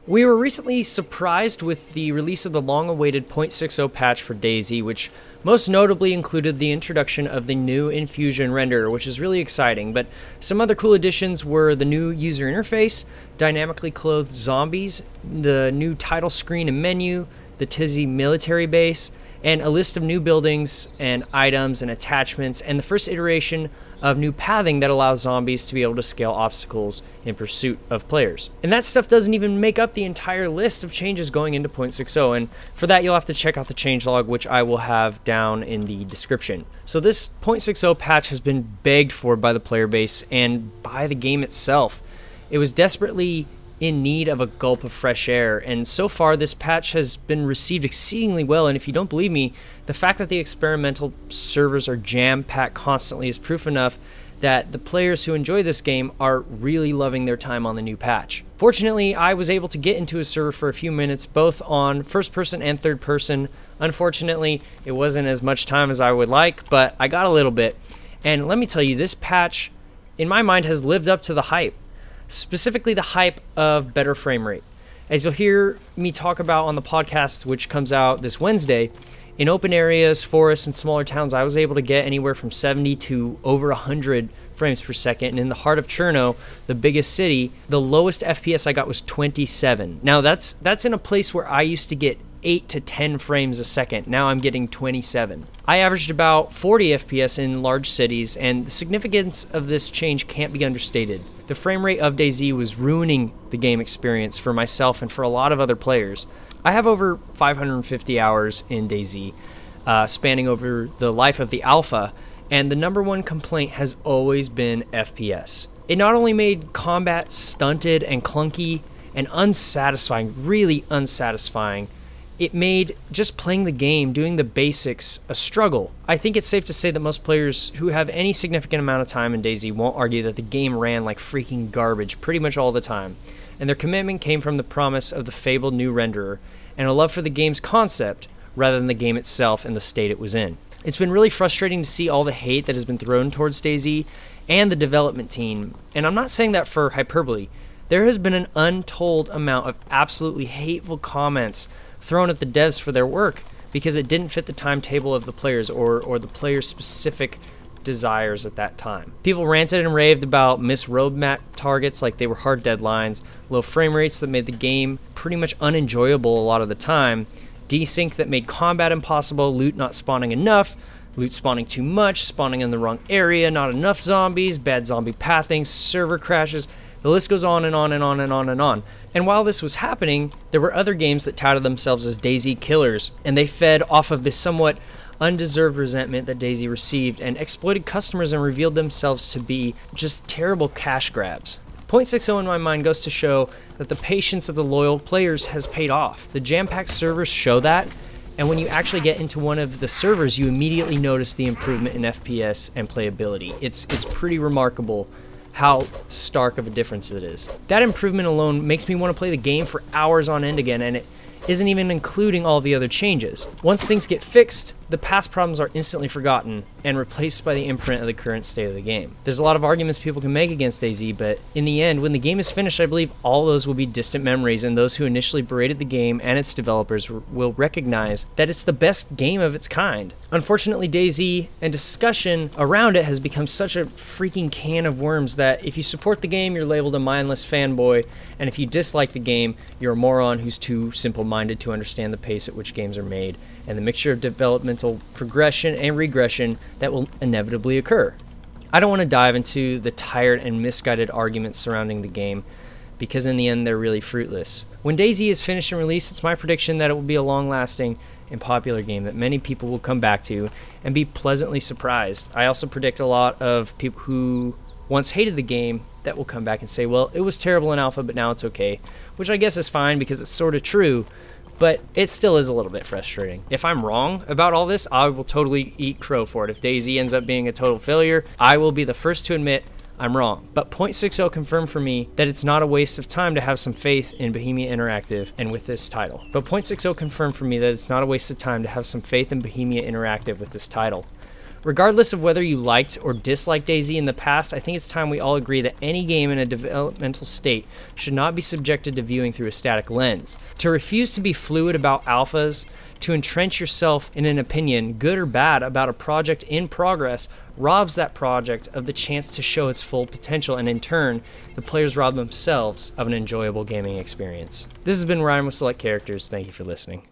We were recently surprised with the release of the long-awaited 0.60 patch for DayZ, which most notably included the introduction of the new Infusion renderer, which is really exciting. But some other cool additions were the new user interface, dynamically clothed zombies, the new title screen and menu, the DayZ military base, and a list of new buildings and items and attachments, and the first iteration of new pathing that allows zombies to be able to scale obstacles in pursuit of players. And that stuff doesn't even make up the entire list of changes going into 0.60, and for that you'll have to check out the changelog, which I will have down in the description. So this 0.60 patch has been begged for by the player base and by the game itself. It was desperately in need of a gulp of fresh air, and so far this patch has been received exceedingly well. And if you don't believe me, the fact that the experimental servers are jam-packed constantly is proof enough that the players who enjoy this game are really loving their time on the new patch. Fortunately, I was able to get into a server for a few minutes, both on first person and third person. Unfortunately, it wasn't as much time as I would like, but I got a little bit. And let me tell you, this patch, in my mind, has lived up to the hype. Specifically the hype of better frame rate. As you'll hear me talk about on the podcast, which comes out this Wednesday, in open areas, forests, and smaller towns, I was able to get anywhere from 70 to over 100 frames per second. And in the heart of Cherno, the biggest city, the lowest FPS I got was 27. Now that's in a place where I used to get 8 to 10 frames a second. Now I'm getting 27. I averaged about 40 FPS in large cities, and the significance of this change can't be understated. The frame rate of DayZ was ruining the game experience for myself and for a lot of other players. I have over 550 hours in DayZ, spanning over the life of the alpha, and the number one complaint has always been FPS. It not only made combat stunted and clunky and unsatisfying, really unsatisfying, it made just playing the game, doing the basics, a struggle. I think it's safe to say that most players who have any significant amount of time in DayZ won't argue that the game ran like freaking garbage pretty much all the time, and their commitment came from the promise of the fabled new renderer and a love for the game's concept rather than the game itself and the state it was in. It's been really frustrating to see all the hate that has been thrown towards DayZ and the development team, and I'm not saying that for hyperbole. There has been an untold amount of absolutely hateful comments thrown at the devs for their work because it didn't fit the timetable of the players or the players' specific desires at that time. People ranted and raved about missed roadmap targets like they were hard deadlines, low frame rates that made the game pretty much unenjoyable a lot of the time, desync that made combat impossible, loot not spawning enough, loot spawning too much, spawning in the wrong area, not enough zombies, bad zombie pathing, server crashes. The list goes on and on and on and on and on. And while this was happening, there were other games that touted themselves as DayZ killers, and they fed off of this somewhat undeserved resentment that DayZ received and exploited customers and revealed themselves to be just terrible cash grabs. 0.60 in my mind goes to show that the patience of the loyal players has paid off. The jam-packed servers show that, and when you actually get into one of the servers, you immediately notice the improvement in FPS and playability. It's pretty remarkable how stark of a difference it is. That improvement alone makes me want to play the game for hours on end again, and it isn't even including all the other changes. Once things get fixed, the past problems are instantly forgotten and replaced by the imprint of the current state of the game. There's a lot of arguments people can make against DayZ, but in the end, when the game is finished, I believe all those will be distant memories, and those who initially berated the game and its developers will recognize that it's the best game of its kind. Unfortunately, DayZ and discussion around it has become such a freaking can of worms that if you support the game, you're labeled a mindless fanboy, and if you dislike the game, you're a moron who's too simple-minded to understand the pace at which games are made and the mixture of developmental progression and regression that will inevitably occur. I don't want to dive into the tired and misguided arguments surrounding the game, because in the end they're really fruitless. When DayZ is finished and released, it's my prediction that it will be a long-lasting and popular game that many people will come back to and be pleasantly surprised. I also predict a lot of people who once hated the game that will come back and say, well, it was terrible in alpha, but now it's okay, which I guess is fine because it's sort of true. But it still is a little bit frustrating. If I'm wrong about all this, I will totally eat crow for it. If DayZ ends up being a total failure, I will be the first to admit I'm wrong. But 0.60 confirmed for me that it's not a waste of time to have some faith in Bohemia Interactive and with this title. Regardless of whether you liked or disliked DayZ in the past, I think it's time we all agree that any game in a developmental state should not be subjected to viewing through a static lens. To refuse to be fluid about alphas, to entrench yourself in an opinion, good or bad, about a project in progress, robs that project of the chance to show its full potential, and in turn, the players rob themselves of an enjoyable gaming experience. This has been Ryan with Select Characters. Thank you for listening.